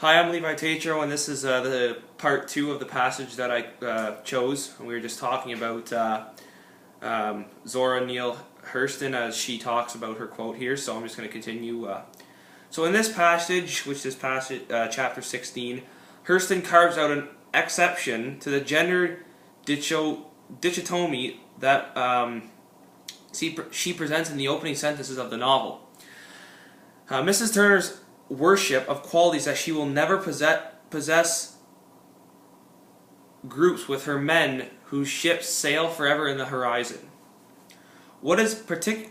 Hi, I'm Levi Tatro, and this is the part two of the passage that I chose. We were just talking about Zora Neale Hurston as she talks about her quote here, so I'm just going to continue. So in this passage, which is passage, chapter 16, Hurston carves out an exception to the gender dichotomy that she presents in the opening sentences of the novel. Mrs. Turner's worship of qualities that she will never possess groups with her men whose ships sail forever in the horizon. What is peculiar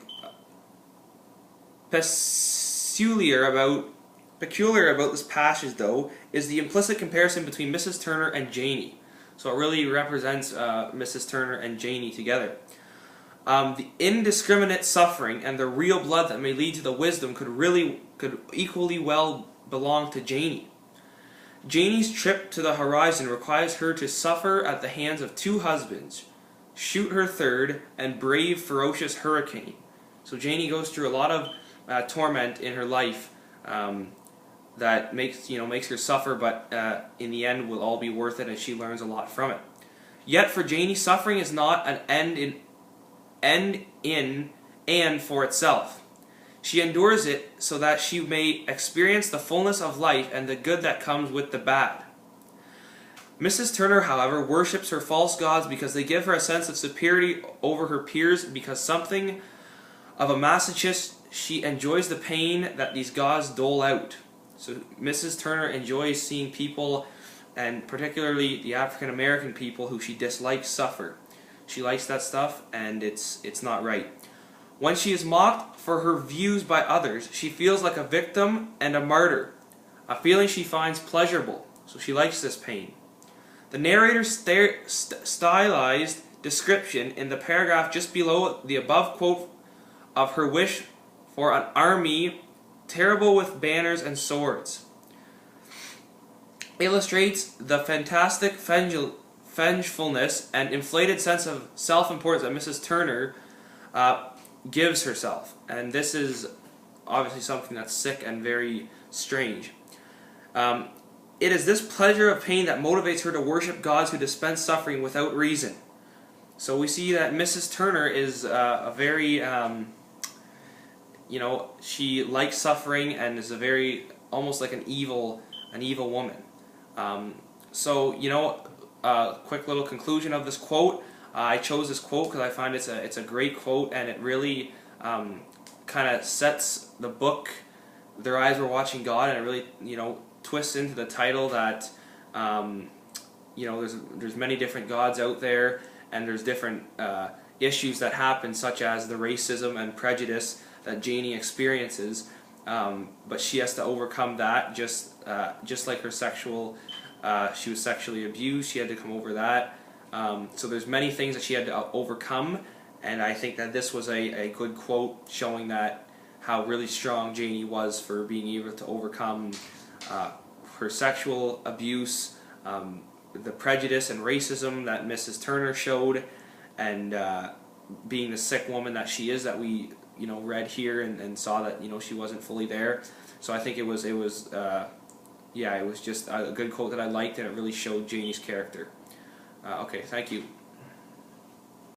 about this passage, though, is the implicit comparison between Mrs. Turner and Janie. So it really represents Mrs. Turner and Janie together. The indiscriminate suffering and the real blood that may lead to the wisdom could equally well belong to Janie. Janie's trip to the horizon requires her to suffer at the hands of two husbands, shoot her third, and brave ferocious hurricane. So Janie goes through a lot of torment in her life that makes her suffer, but in the end will all be worth it, and she learns a lot from it. Yet for Janie, suffering is not an end in and for itself. She endures it so that she may experience the fullness of life and the good that comes with the bad. Mrs. Turner, however, worships her false gods because they give her a sense of superiority over her peers. Because something of a masochist, she enjoys the pain that these gods dole out. So Mrs. Turner enjoys seeing people, and particularly the African American people who she dislikes, suffer. She likes that stuff, and it's not right. When she is mocked for her views by others, she feels like a victim and a martyr, a feeling she finds pleasurable, so she likes this pain. The narrator's stylized description in the paragraph just below the above quote of her wish for an army terrible with banners and swords illustrates the fantastic vengefulness and inflated sense of self-importance that Mrs. Turner gives herself. And this is obviously something that's sick and very strange. It is this pleasure of pain that motivates her to worship gods who dispense suffering without reason. So we see that Mrs. Turner is a very, she likes suffering and is a very, almost like an evil woman. Quick little conclusion of this quote. I chose this quote because I find it's a great quote, and it really kind of sets the book, Their Eyes Were Watching God, and it really twists into the title that there's many different gods out there, and there's different issues that happen, such as the racism and prejudice that Janie experiences, but she has to overcome that, just like her she was sexually abused. She had to come over that. So there's many things that she had to overcome, and I think that this was a good quote showing that how really strong Janie was for being able to overcome her sexual abuse, the prejudice and racism that Mrs. Turner showed, and being the sick woman that she is, that we read here and saw that she wasn't fully there. So I think it was just a good quote that I liked, and it really showed Janie's character. Okay, thank you.